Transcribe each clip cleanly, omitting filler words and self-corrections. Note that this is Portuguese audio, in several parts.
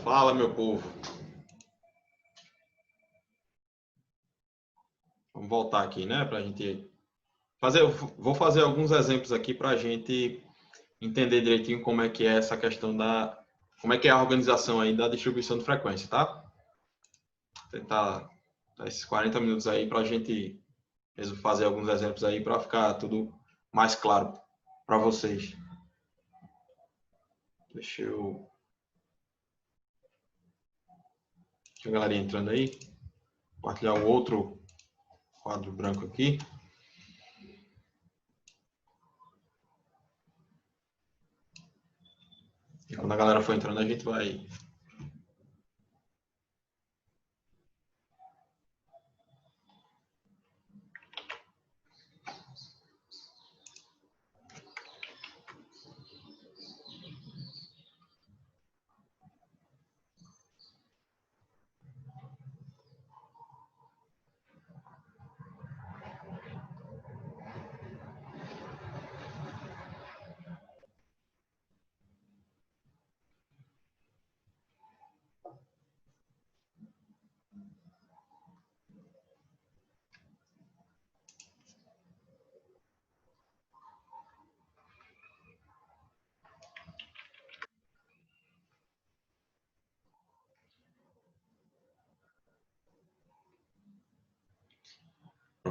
Fala, meu povo. Vamos voltar aqui, né? Para a gente fazer. Vou fazer alguns exemplos aqui para a gente entender direitinho como é que é essa questão da. Como é que é a organização aí da distribuição de frequência, tá? Vou tentar dar esses 40 minutos aí para a gente fazer alguns exemplos aí para ficar tudo mais claro para vocês. Deixa a galera entrando aí. Compartilhar o outro quadro branco aqui. E quando a galera for entrando, a gente vai...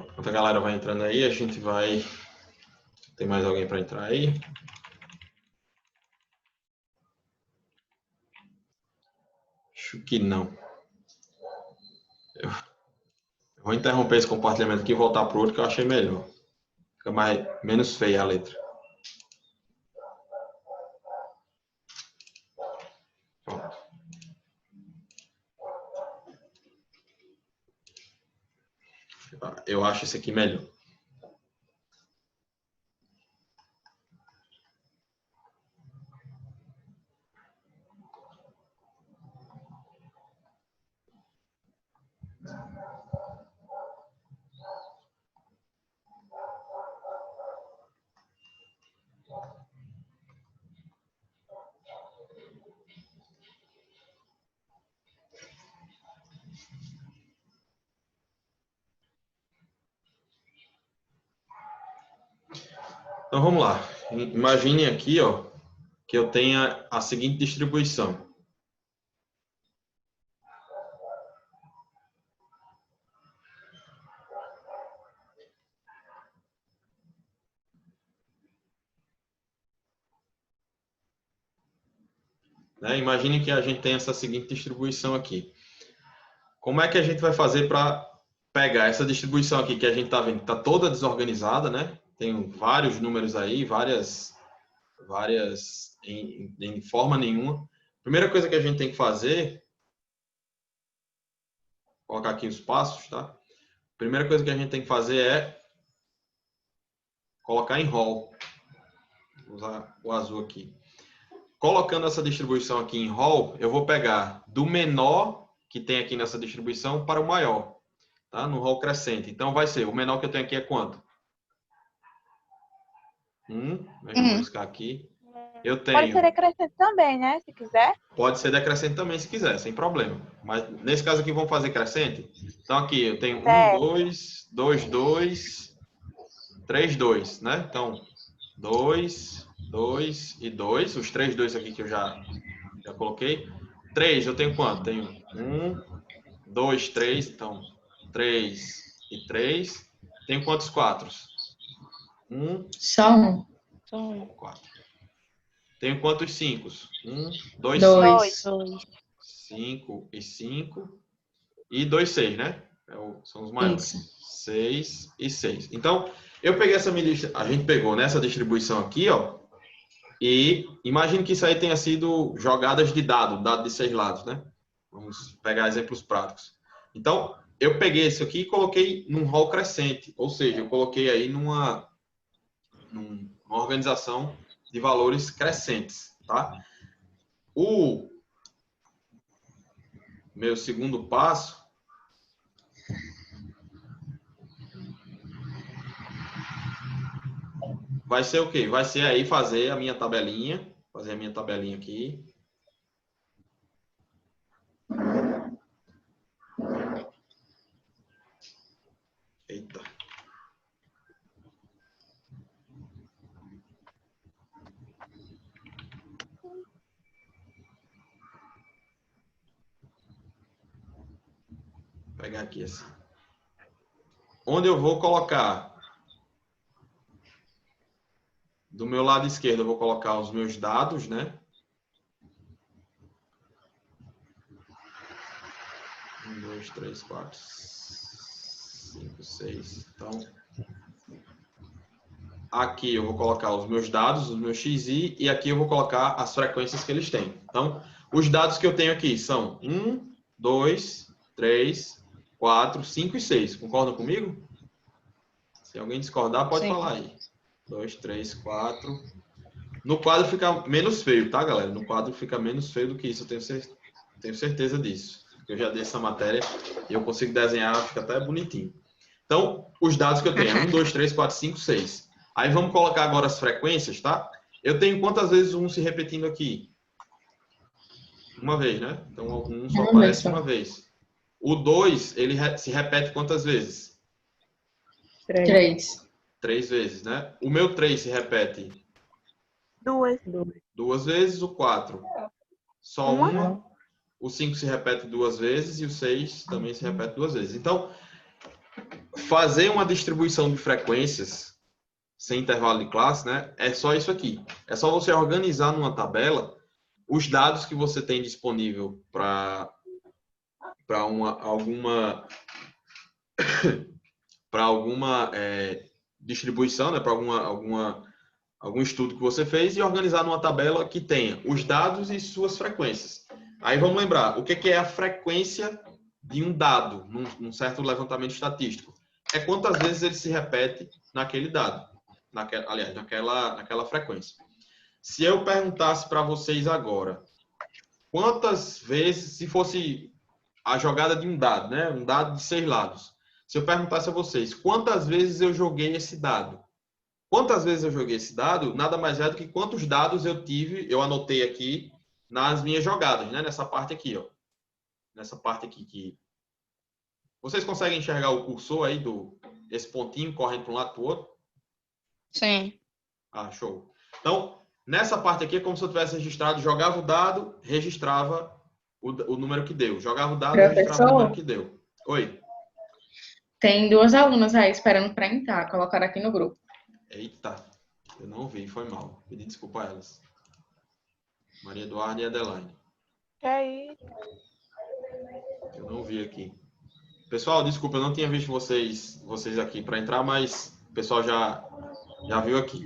Enquanto a galera vai entrando aí, a gente vai... Tem mais alguém para entrar aí? Acho que não. Eu vou interromper esse compartilhamento aqui e voltar para o outro que eu achei melhor. Fica menos feia a letra. Pronto. Eu acho esse aqui melhor. Então vamos lá. Imagine aqui, ó, que eu tenha a seguinte distribuição. Né? Imagine que a gente tem essa seguinte distribuição aqui. Como é que a gente vai fazer para pegar essa distribuição aqui que a gente está vendo? Está toda desorganizada, né? Tem vários números aí, várias em forma nenhuma. Primeira coisa que a gente tem que fazer, vou colocar aqui os passos, tá? Primeira coisa que a gente tem que fazer é colocar em roll. Vou usar o azul aqui. Colocando essa distribuição aqui em roll, eu vou pegar do menor que tem aqui nessa distribuição para o maior, tá? No roll crescente. Então vai ser, o menor que eu tenho aqui é quanto? 1, vou riscar aqui. Eu tenho... Pode ser decrescente também, né? Se quiser. Pode ser decrescente também, se quiser, sem problema. Mas nesse caso aqui, vamos fazer crescente? Então aqui eu tenho 1, 2, 2, 2, 3, 2, né? Então, 2, 2 e 2. Os 3, 2 aqui que eu já coloquei. 3, eu tenho quanto? Tenho 1, 2, 3. Então, 3 e 3. Tenho quantos 4? 1. Só um. 4. Tenho quantos 5? 1, 2, 2. 5 e 5. E 2, 6, né? São os maiores. Isso. 6 e 6. Então, eu peguei essa minha lista, a gente pegou nessa distribuição aqui, ó. E imagine que isso aí tenha sido jogadas de dado de 6 lados, né? Vamos pegar exemplos práticos. Então, eu peguei isso aqui e coloquei num roll crescente. Ou seja, eu coloquei aí numa organização de valores crescentes, tá? O meu segundo passo vai ser o quê? Vai ser aí fazer a minha tabelinha aqui. pegar aqui assim. Onde eu vou colocar? Do meu lado esquerdo, eu vou colocar os meus dados, né? 1, 2, 3, 4, 5, 6. Então, aqui eu vou colocar os meus dados, os meus XI, e aqui eu vou colocar as frequências que eles têm. Então, os dados que eu tenho aqui são 1, 2, 3, 4, 5 e 6. Concordam comigo? Se alguém discordar, pode falar aí. 2, 3, 4. No quadro fica menos feio, tá, galera? No quadro fica menos feio do que isso, eu tenho certeza disso. Eu já dei essa matéria e eu consigo desenhar, fica até bonitinho. Então, os dados que eu tenho é 1, 2, 3, 4, 5, 6. Aí vamos colocar agora as frequências, tá? Eu tenho quantas vezes um se repetindo aqui? Uma vez, né? Então, um só aparece uma vez. O 2, ele se repete quantas vezes? 3. 3 vezes, né? O meu 3 se repete 2 vezes. O 4, só uma. O 5 se repete 2 vezes e o 6 também se repete 2 vezes. Então, fazer uma distribuição de frequências sem intervalo de classe, né? É só isso aqui. É só você organizar numa tabela os dados que você tem disponível para alguma distribuição, né? Para algum estudo que você fez e organizar numa tabela que tenha os dados e suas frequências. Aí vamos lembrar, o que é a frequência de um dado num certo levantamento estatístico? É quantas vezes ele se repete naquele dado, naquela frequência. Se eu perguntasse para vocês agora, quantas vezes, se fosse a jogada de um dado, né? Um dado de 6 lados. Se eu perguntasse a vocês, quantas vezes eu joguei esse dado? Quantas vezes eu joguei esse dado, nada mais é do que quantos dados eu tive, eu anotei aqui nas minhas jogadas, né? Nessa parte aqui, ó. Nessa parte aqui que... Vocês conseguem enxergar o cursor aí esse pontinho correndo para um lado para o outro? Sim. Ah, show. Então, nessa parte aqui é como se eu tivesse registrado, jogava o dado, registrava o número que deu. Jogava o dado, registrava o número que deu. Oi. Tem 2 alunas aí esperando para entrar, colocaram aqui no grupo. Eita, eu não vi, foi mal. Pedi desculpa a elas. Maria Eduarda e Adelaine. Que aí? Eu não vi aqui. Pessoal, desculpa, eu não tinha visto vocês aqui para entrar, mas o pessoal já viu aqui.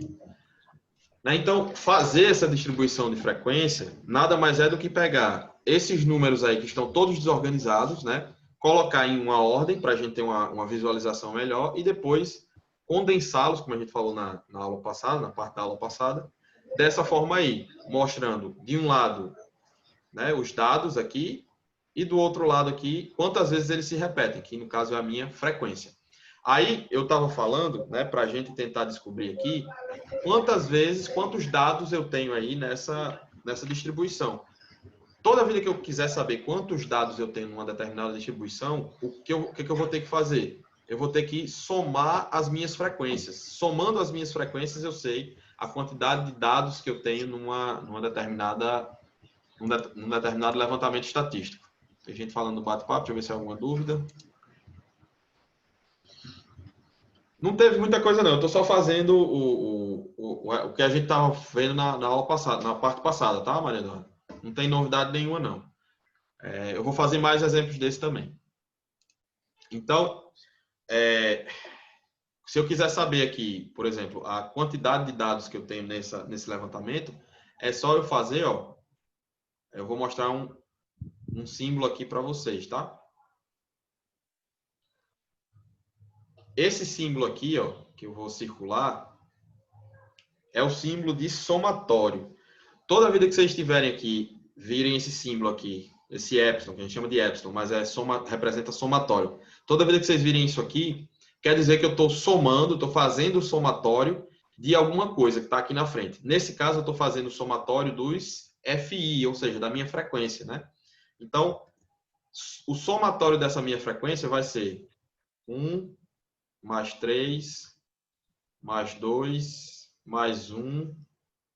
Né? Então, fazer essa distribuição de frequência nada mais é do que pegar esses números aí que estão todos desorganizados, né? Colocar em uma ordem para a gente ter uma visualização melhor e depois condensá-los, como a gente falou na aula passada, na parte da aula passada, dessa forma aí, mostrando de um lado, né, os dados aqui e do outro lado aqui quantas vezes eles se repetem, que no caso é a minha frequência. Aí eu estava falando, né, para a gente tentar descobrir aqui quantos dados eu tenho aí nessa distribuição. Toda vida que eu quiser saber quantos dados eu tenho numa determinada distribuição, o que eu vou ter que fazer? Eu vou ter que somar as minhas frequências. Somando as minhas frequências, eu sei a quantidade de dados que eu tenho num determinado levantamento estatístico. Tem gente falando no bate-papo, deixa eu ver se há alguma dúvida. Não teve muita coisa, não. Eu estou só fazendo o que a gente estava vendo na aula passada, na parte passada, tá, Maria Eduarda? Não tem novidade nenhuma, não. Eu vou fazer mais exemplos desse também. Então, se eu quiser saber aqui, por exemplo, a quantidade de dados que eu tenho nesse levantamento, é só eu fazer, ó. Eu vou mostrar um símbolo aqui para vocês, tá? Esse símbolo aqui, ó, que eu vou circular, é o símbolo de somatório. Toda vida que vocês estiverem aqui, virem esse símbolo aqui, esse epsilon, que a gente chama de epsilon, mas representa somatório. Toda vida que vocês virem isso aqui, quer dizer que eu estou somando, estou fazendo o somatório de alguma coisa que está aqui na frente. Nesse caso, eu estou fazendo o somatório dos FI, ou seja, da minha frequência, né? Então, o somatório dessa minha frequência vai ser 1, mais 3, mais 2, mais 1,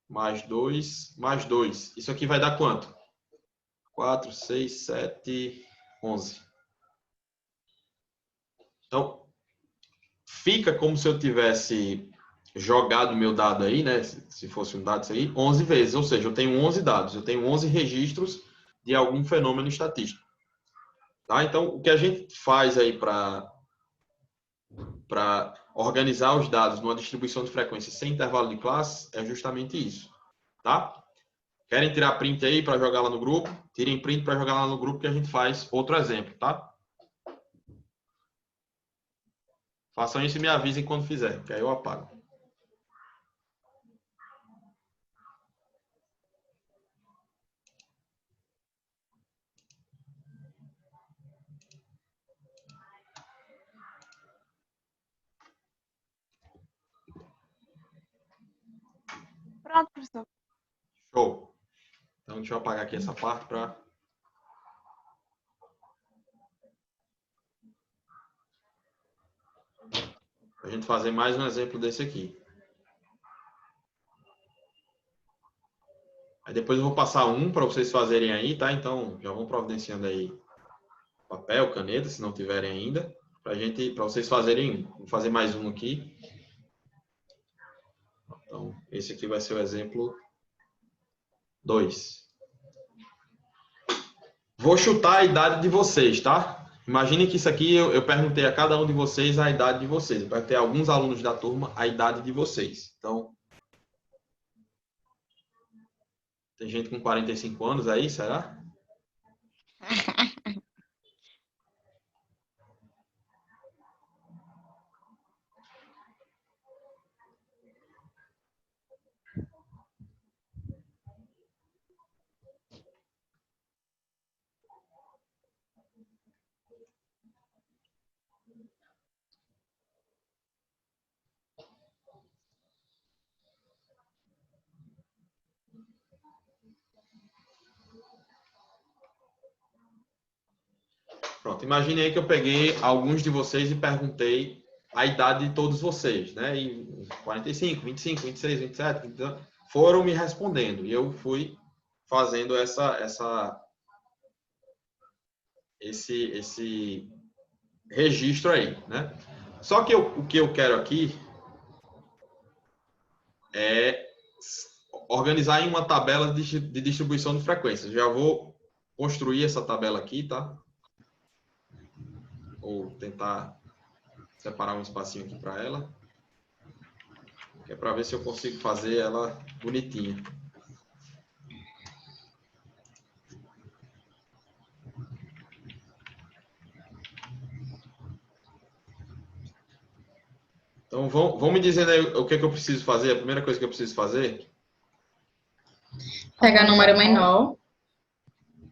mais 2, mais 2. Isso aqui vai dar quanto? 4, 6, 7, 11. Então, fica como se eu tivesse jogado o meu dado aí, né? Se fosse um dado isso aí, 11 vezes. Ou seja, eu tenho 11 dados, eu tenho 11 registros de algum fenômeno estatístico. Tá? Então, o que a gente faz aí para organizar os dados numa distribuição de frequência sem intervalo de classe é justamente isso. Tá? Querem tirar print aí para jogar lá no grupo? Tirem print para jogar lá no grupo que a gente faz outro exemplo, tá? Façam isso e me avisem quando fizer, que aí eu apago. Pronto, professor. Show. Então, deixa eu apagar aqui essa parte para... a gente fazer mais um exemplo desse aqui. Aí depois eu vou passar um para vocês fazerem aí, tá? Então, já vão providenciando aí papel, caneta, se não tiverem ainda, para vocês fazerem um. Vou fazer mais um aqui. Então, esse aqui vai ser o exemplo 2. Vou chutar a idade de vocês, tá? Imagine que isso aqui eu perguntei a cada um de vocês a idade de vocês. Eu perguntei a alguns alunos da turma a idade de vocês. Então, tem gente com 45 anos aí, será? Pronto, imagine aí que eu peguei alguns de vocês e perguntei a idade de todos vocês, né? E 45, 25, 26, 27, 29, foram me respondendo. E eu fui fazendo esse registro aí, né? Só que o que eu quero aqui é organizar em uma tabela de distribuição de frequências. Já vou construir essa tabela aqui, tá? Ou tentar separar um espacinho aqui para ela, que é para ver se eu consigo fazer ela bonitinha. Então, vão me dizendo aí o que eu preciso fazer. A primeira coisa que eu preciso fazer... Pegar número menor.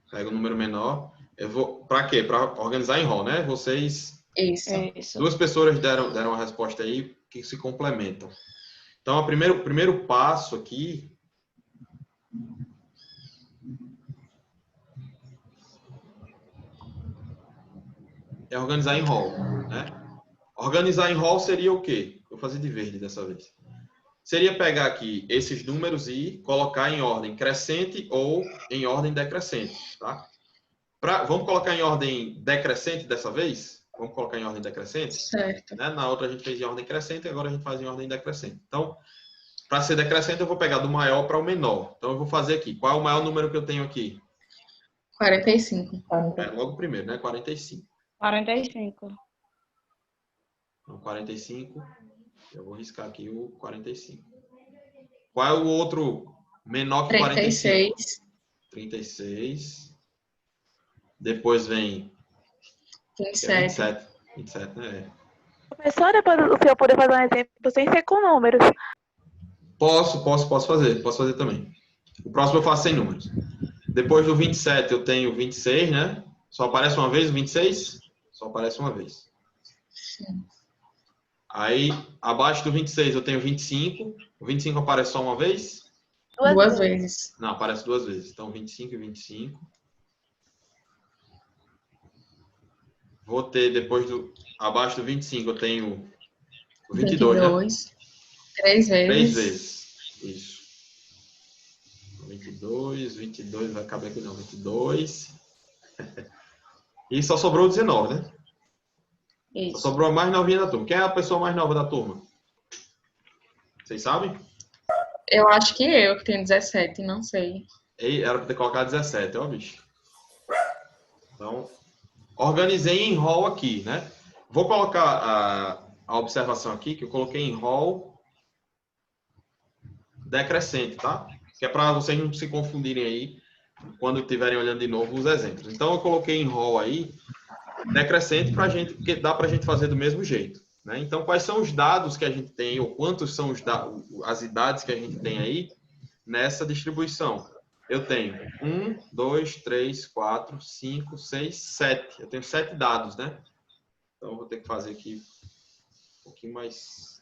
Pega o número menor. Eu vou... Para quê? Para organizar em rol, né? Vocês... Isso. Duas pessoas deram a resposta aí que se complementam. Então, o primeiro passo aqui... é organizar em rol, né? Organizar em rol seria o quê? Vou fazer de verde dessa vez. Seria pegar aqui esses números e colocar em ordem crescente ou em ordem decrescente, tá? Vamos colocar em ordem decrescente dessa vez? Vamos colocar em ordem decrescente? Certo. Né? Na outra a gente fez em ordem crescente, agora a gente faz em ordem decrescente. Então, para ser decrescente, eu vou pegar do maior para o menor. Então, eu vou fazer aqui. Qual é o maior número que eu tenho aqui? 45. Logo primeiro, né? 45. 45. Então, 45. Eu vou riscar aqui o 45. Qual é o outro menor que 45? 36. Depois vem 27. 27, né? Professor, depois o senhor poder fazer um exemplo sem ser com números. Posso fazer também. O próximo eu faço sem números. Depois do 27 eu tenho 26, né? Só aparece uma vez o 26? Só aparece uma vez. Sim. Aí, abaixo do 26 eu tenho 25. O 25 aparece só uma vez? Duas vezes. Não, aparece duas vezes. Então, 25 e 25. Vou ter depois abaixo do 25 eu tenho o 22, né? 3 vezes. 3 vezes. Isso. 22 vai caber aqui não, 22. E só sobrou 19, né? Só Isso. sobrou a mais novinha da turma. Quem é a pessoa mais nova da turma? Vocês sabem? Eu acho que eu, que tenho 17, não sei. Era para ter colocado 17, ó, bicho. Então, organizei em rol aqui, né? Vou colocar a observação aqui, que eu coloquei em rol decrescente, tá? Que é para vocês não se confundirem aí quando estiverem olhando de novo os exemplos. Então, eu coloquei em rol aí decrescente para a gente, porque dá para a gente fazer do mesmo jeito. Né? Então, quais são os dados que a gente tem, ou quantos são as idades que a gente tem aí nessa distribuição? Eu tenho 1, 2, 3, 4, 5, 6, 7. Eu tenho 7 dados, né? Então, eu vou ter que fazer aqui um pouquinho mais.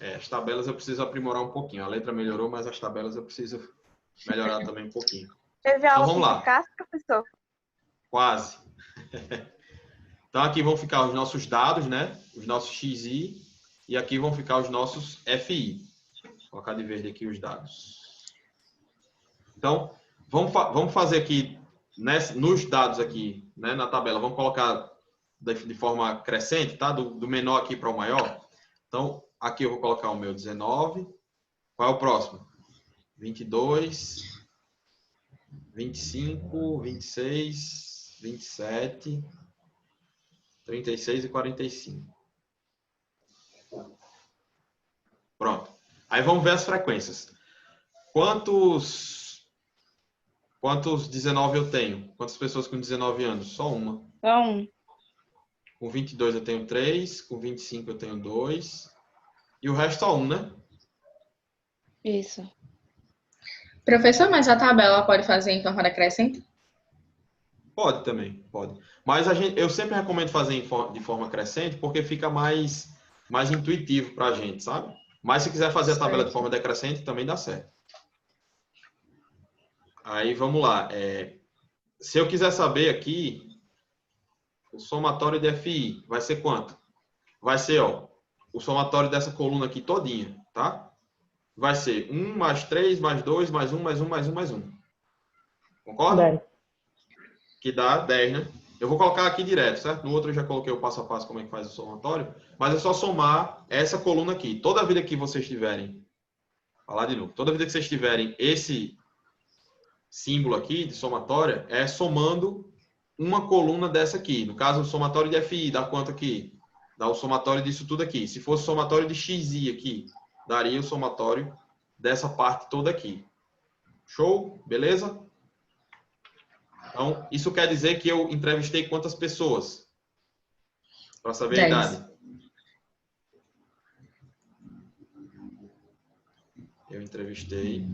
As tabelas eu preciso aprimorar um pouquinho. A letra melhorou, mas as tabelas eu preciso melhorar também um pouquinho. Teve Então, aula vamos com lá. eficácia, professor? Quase. Então, aqui vão ficar os nossos dados, né? Os nossos XI. E aqui vão ficar os nossos FI. Vou colocar de verde aqui os dados. Então, vamos fazer aqui, nos dados aqui, né, na tabela, vamos colocar de forma crescente, tá? Do menor aqui para o maior. Então, aqui eu vou colocar o meu 19. Qual é o próximo? 22, 25, 26, 27, 36 e 45. Pronto. Aí vamos ver as frequências. Quantos 19 eu tenho? Quantas pessoas com 19 anos? Só uma. Não. Com 22 eu tenho 3, com 25 eu tenho 2. E o resto só um, né? Isso. Professor, mas a tabela pode fazer em forma decrescente? Pode também, pode. Mas eu sempre recomendo fazer de forma crescente, porque fica mais intuitivo para a gente, sabe? Mas se quiser fazer a tabela de Certo. forma decrescente, também dá certo. Aí vamos lá. Se eu quiser saber aqui, o somatório de FI vai ser quanto? Vai ser, ó, o somatório dessa coluna aqui todinha, tá? Vai ser 1 mais 3 mais 2 mais 1 mais 1 mais 1 mais 1. Concorda? 10. Que dá 10, né? Eu vou colocar aqui direto, certo? No outro eu já coloquei o passo a passo como é que faz o somatório, mas é só somar essa coluna aqui. Toda vida que vocês tiverem, falar de novo, toda vida que vocês tiverem esse símbolo aqui de somatória, é somando uma coluna dessa aqui. No caso, o somatório de FI dá quanto aqui? Dá o somatório disso tudo aqui. Se fosse o somatório de XI aqui, daria o somatório dessa parte toda aqui. Show? Beleza? Então, isso quer dizer que eu entrevistei quantas pessoas? Para saber a 10. idade. Eu entrevistei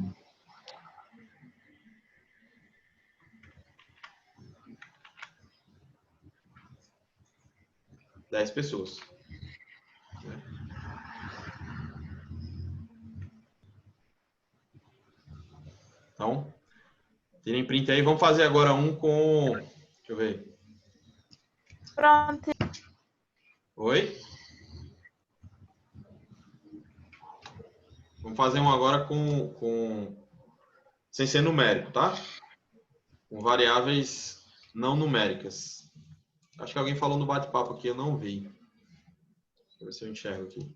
10 pessoas. Então, tirem print aí. Vamos fazer agora um com... Deixa eu ver. Pronto. Oi? Vamos fazer um agora sem ser numérico, tá? Com variáveis não numéricas. Acho que alguém falou no bate-papo aqui, eu não vi. Deixa eu ver se eu enxergo aqui.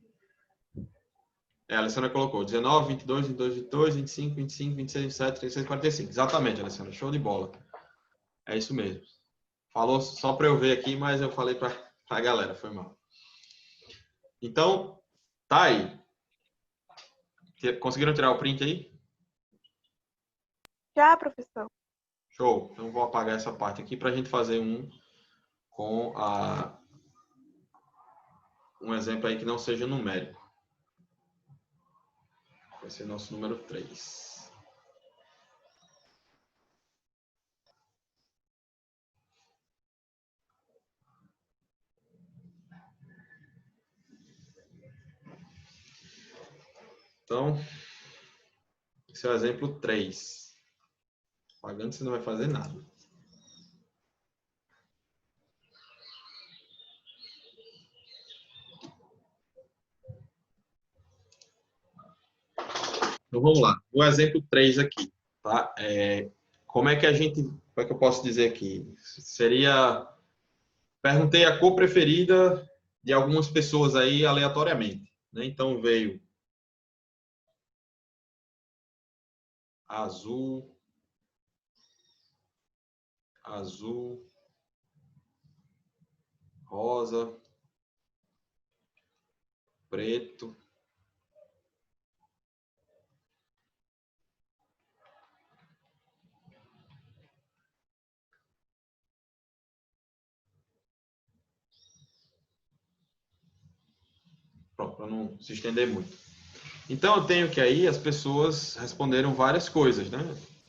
A Alessandra colocou 19, 22, 22, 22, 25, 25, 26, 27, 36, 45. Exatamente, Alessandra. Show de bola. É isso mesmo. Falou só para eu ver aqui, mas eu falei para a galera. Foi mal. Então, tá aí. Conseguiram tirar o print aí? Já, professor. Show. Então, vou apagar essa parte aqui para a gente fazer com um exemplo aí que não seja numérico. Vai ser nosso número 3. Então, esse é o exemplo 3. Pagando, você não vai fazer nada. Então, vamos lá. O exemplo 3 aqui, tá? Como é que a gente... Como é que eu posso dizer aqui? Seria... Perguntei a cor preferida de algumas pessoas aí aleatoriamente, né? Então, veio azul, azul, rosa, preto. Pronto, para não se estender muito. Então, eu tenho que aí as pessoas responderam várias coisas, né?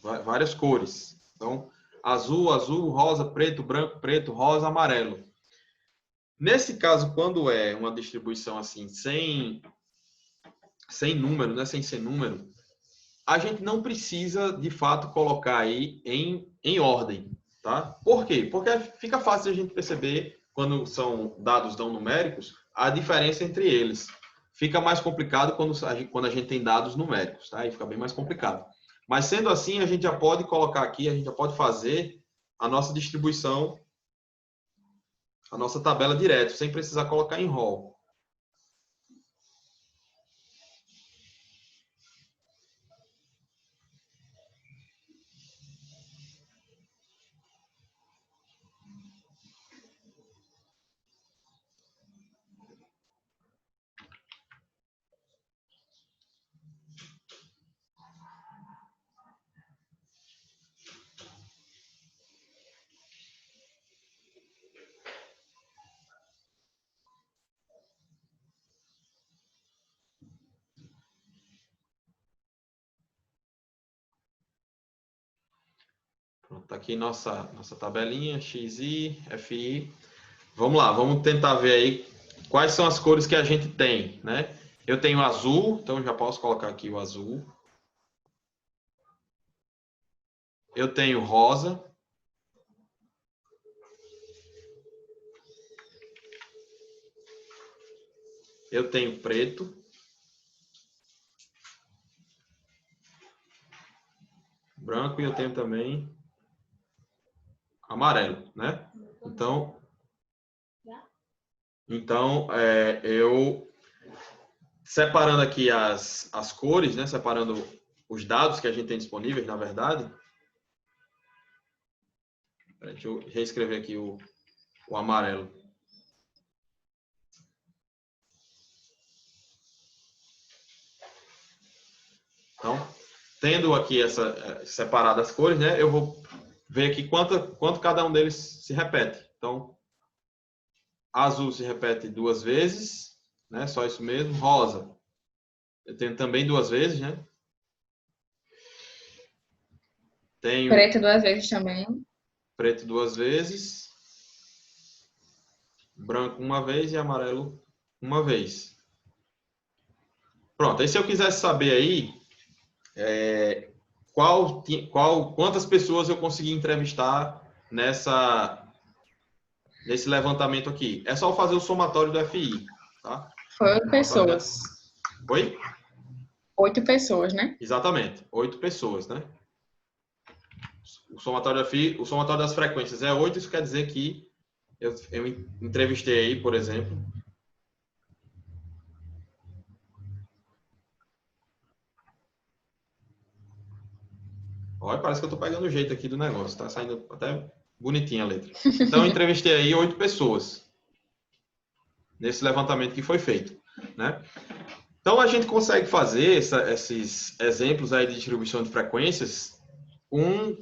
Várias cores. Então, azul, azul, rosa, preto, branco, preto, rosa, amarelo. Nesse caso, quando é uma distribuição assim, sem número, né? Sem ser número, a gente não precisa, de fato, colocar aí em ordem, tá? Por quê? Porque fica fácil a gente perceber, quando são dados não numéricos, a diferença entre eles. Fica mais complicado quando a gente tem dados numéricos, tá? Aí fica bem mais complicado. Mas sendo assim, a gente já pode colocar aqui, a gente já pode fazer a nossa distribuição, a nossa tabela direto, sem precisar colocar em rol. Pronto, tá aqui nossa tabelinha, XI, FI. Vamos lá, vamos tentar ver aí quais são as cores que a gente tem, né? Eu tenho azul, então já posso colocar aqui o azul. Eu tenho rosa. Eu tenho preto. Branco e eu tenho também amarelo, né? Então eu separando aqui as cores, né? Separando os dados que a gente tem disponíveis, na verdade. Deixa eu reescrever aqui o amarelo. Então, tendo aqui separadas as cores, né? Eu vou ver aqui quanto cada um deles se repete. Então, azul se repete 2 vezes, né? Só isso mesmo. Rosa, eu tenho também 2 vezes, né? Tenho Preto 2 vezes também. preto 2 vezes, branco 1 vez e amarelo 1 vez. Pronto, aí se eu quisesse saber aí quantas pessoas eu consegui entrevistar nesse levantamento aqui. É só fazer o somatório do FI, tá? Foi 8 pessoas. Oi? 8 pessoas, né? Exatamente, 8 pessoas, né? O somatório do FI, o somatório das frequências é 8, isso quer dizer que eu entrevistei aí, por exemplo. Olha, parece que eu estou pegando o jeito aqui do negócio, tá saindo até bonitinha a letra. Então, eu entrevistei aí 8 pessoas nesse levantamento que foi feito, né? Então, a gente consegue fazer esses exemplos aí de distribuição de frequências com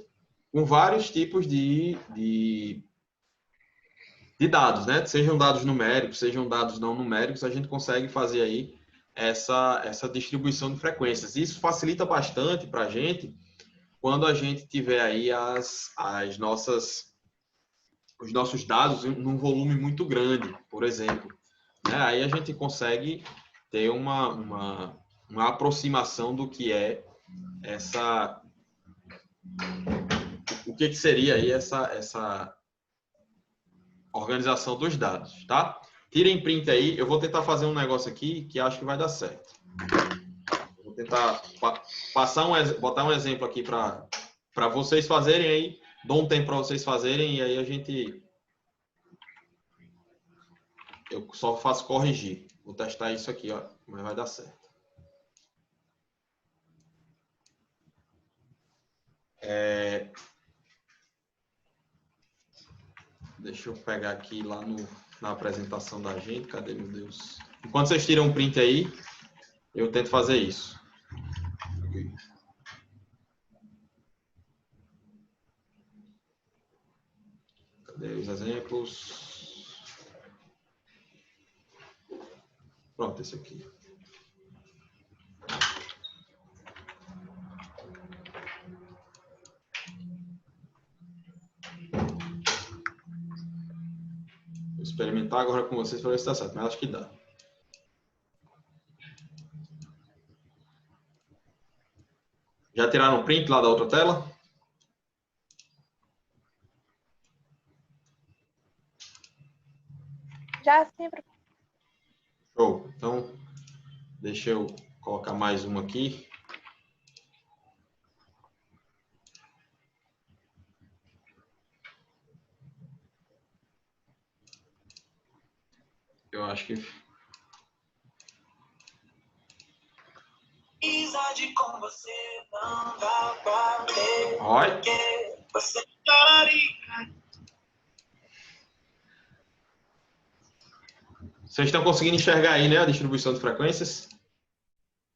vários tipos de dados, né? Sejam dados numéricos, sejam dados não numéricos, a gente consegue fazer aí essa distribuição de frequências. Isso facilita bastante para a gente quando a gente tiver aí os nossos dados num volume muito grande, por exemplo. Né? Aí a gente consegue ter uma uma aproximação do que é essa... O que seria aí essa organização dos dados, tá? Tirem print aí. Eu vou tentar fazer um negócio aqui que acho que vai dar certo. Vou tentar botar um exemplo aqui para vocês fazerem aí. Dou um tempo para vocês fazerem e aí eu só faço corrigir. Vou testar isso aqui, ó, mas vai dar certo. Deixa eu pegar aqui lá na apresentação da gente. Cadê, meu Deus? Enquanto vocês tiram um print aí, eu tento fazer isso. Cadê os exemplos? Pronto, esse aqui. Vou experimentar agora com vocês para ver se dá certo, mas acho que dá. Já tiraram o print lá da outra tela? Já sim, professor. Show. Então, deixa eu colocar mais uma aqui. Eu acho que... Amizade com você não dá pra ter. Olha. Você Vocês estão conseguindo enxergar aí, né, a distribuição de frequências?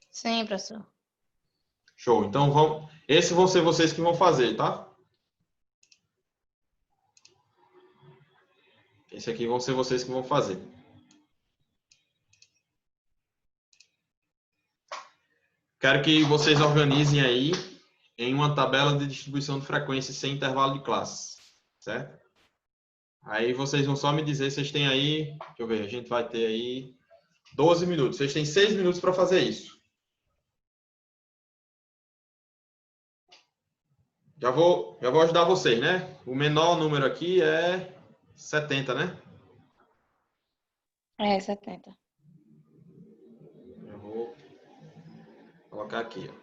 Sim, professor. Show. Então, esses vão ser vocês que vão fazer, tá? Esse aqui vão ser vocês que vão fazer. Quero que vocês organizem aí em uma tabela de distribuição de frequências sem intervalo de classes, certo? Aí vocês vão só me dizer, vocês têm aí, deixa eu ver, a gente vai ter aí 12 minutos. Vocês têm 6 minutos para fazer isso. Já vou ajudar vocês, né? O menor número aqui é 70, né? É, 70. Eu vou colocar aqui, ó.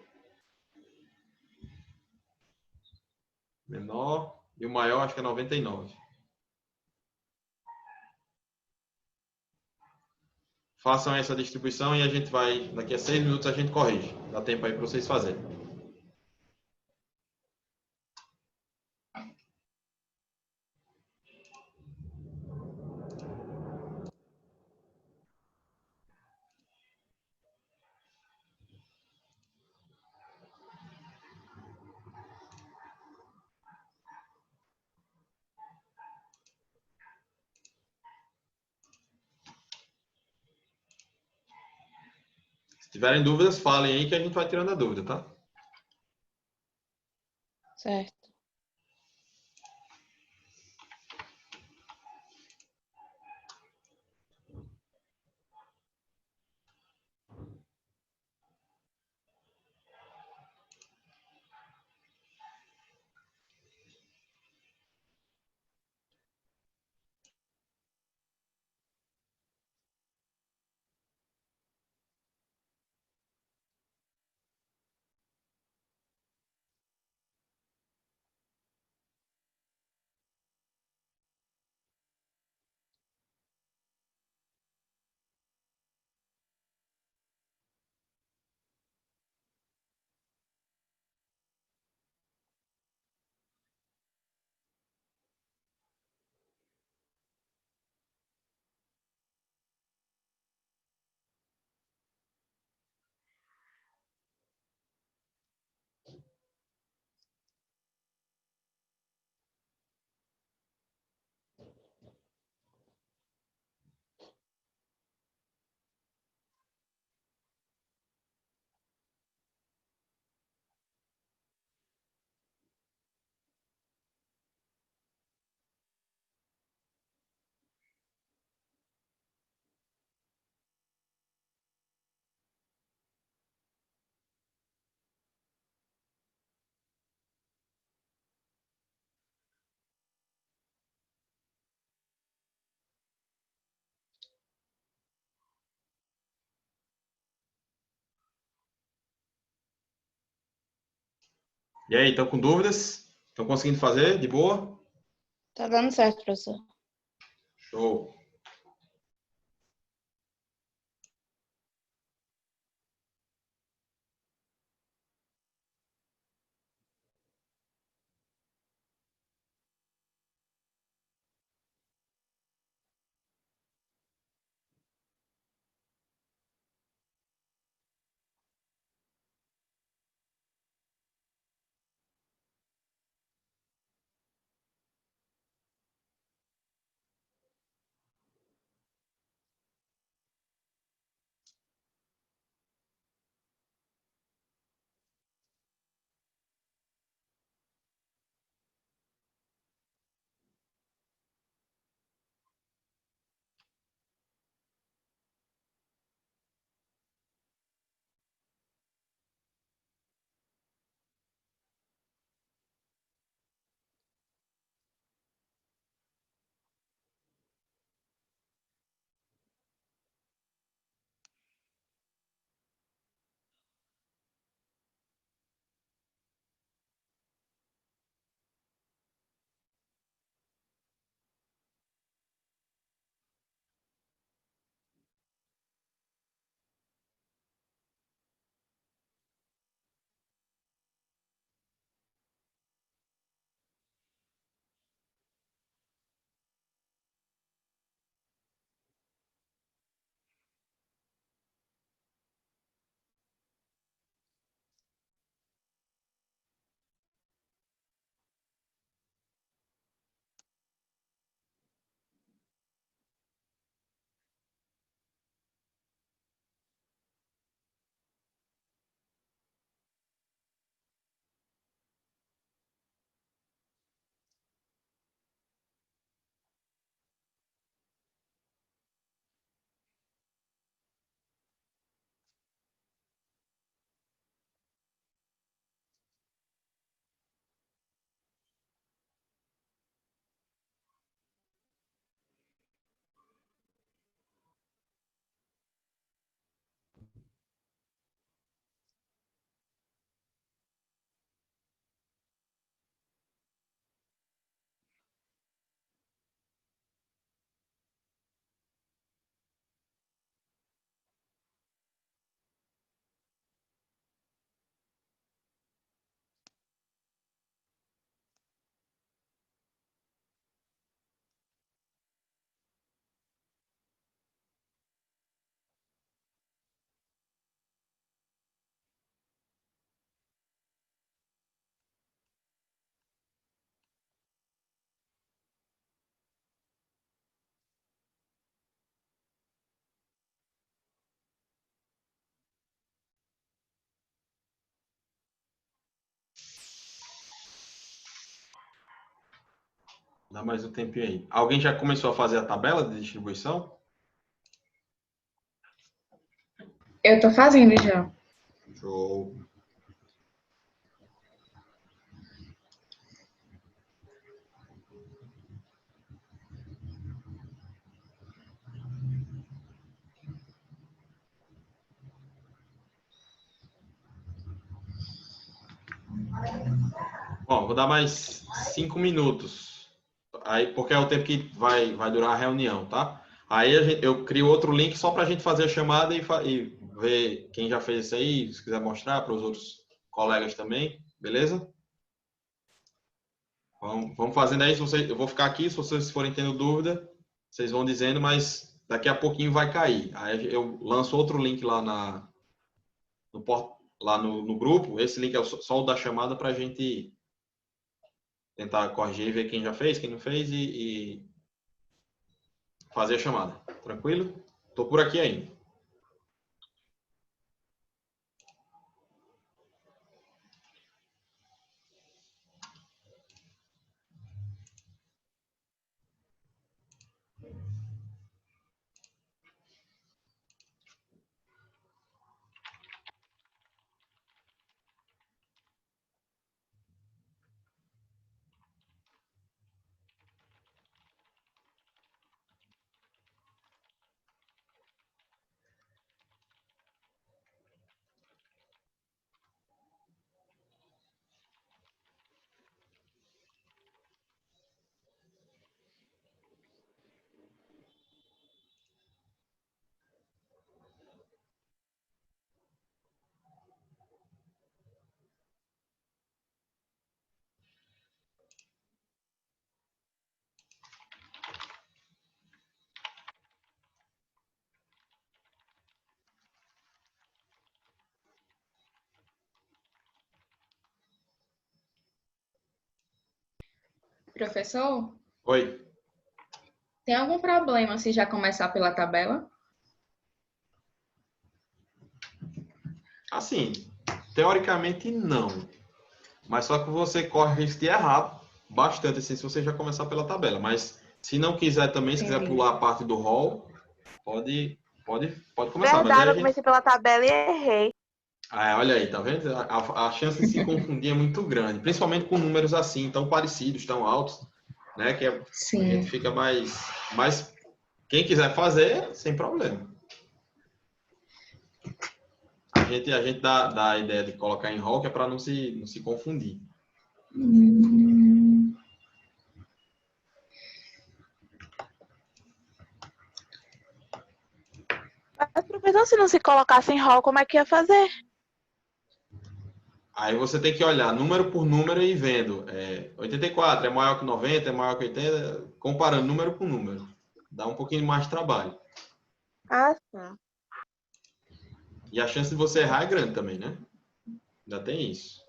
Menor e o maior acho que é 99. Façam essa distribuição e a gente vai, daqui a 6 minutos a gente corrige. Dá tempo aí para vocês fazerem. Se tiverem dúvidas, falem aí que a gente vai tirando a dúvida, tá? Certo. E aí, estão com dúvidas? Estão conseguindo fazer de boa? Tá dando certo, professor. Show. Dá mais um tempinho aí. Alguém já começou a fazer a tabela de distribuição? Eu tô fazendo já. Show. Bom, vou dar mais 5 minutos. Aí, porque é o tempo que vai durar a reunião, tá? Aí eu crio outro link só para a gente fazer a chamada e ver quem já fez isso aí, se quiser mostrar para os outros colegas também, beleza? Vamos fazendo aí. Eu vou ficar aqui, se vocês forem tendo dúvida, vocês vão dizendo, mas daqui a pouquinho vai cair. Aí eu lanço outro link lá no grupo. Esse link é só o da chamada para a gente tentar corrigir, ver quem já fez, quem não fez e fazer a chamada. Tranquilo? Estou por aqui ainda. Professor, Oi. tem algum problema se já começar pela tabela? Assim, teoricamente não. Mas só que você corre o risco de errar bastante assim, se você já começar pela tabela. Mas se não quiser também, se quiser Entendi. pular a parte do rol, pode começar. Mas aí Verdade, a eu gente... comecei pela tabela e errei. Ah, olha aí, tá vendo? A chance de se confundir é muito grande. Principalmente com números assim, tão parecidos, tão altos, né? Que a gente Sim. fica mais... Quem quiser fazer, sem problema. A gente dá a ideia de colocar em rol, que é para não se confundir. Mas, professor, se não se colocasse em rol, como é que ia fazer? Aí você tem que olhar número por número e ir vendo. 84 é maior que 90, é maior que 80, comparando número por número. Dá um pouquinho mais de trabalho. Ah, sim. E a chance de você errar é grande também, né? Ainda tem isso.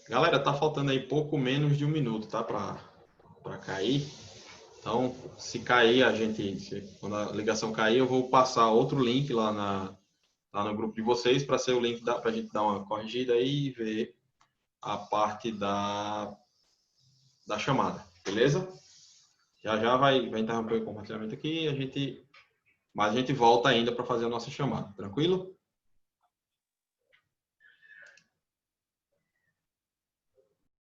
Galera, tá faltando aí pouco menos de 1 minuto, tá? Para cair. Então, se cair, quando a ligação cair, eu vou passar outro link lá no grupo de vocês para ser o link para a gente dar uma corrigida aí e ver a parte da chamada, beleza? Já vai interromper o compartilhamento aqui, mas a gente volta ainda para fazer a nossa chamada, tranquilo?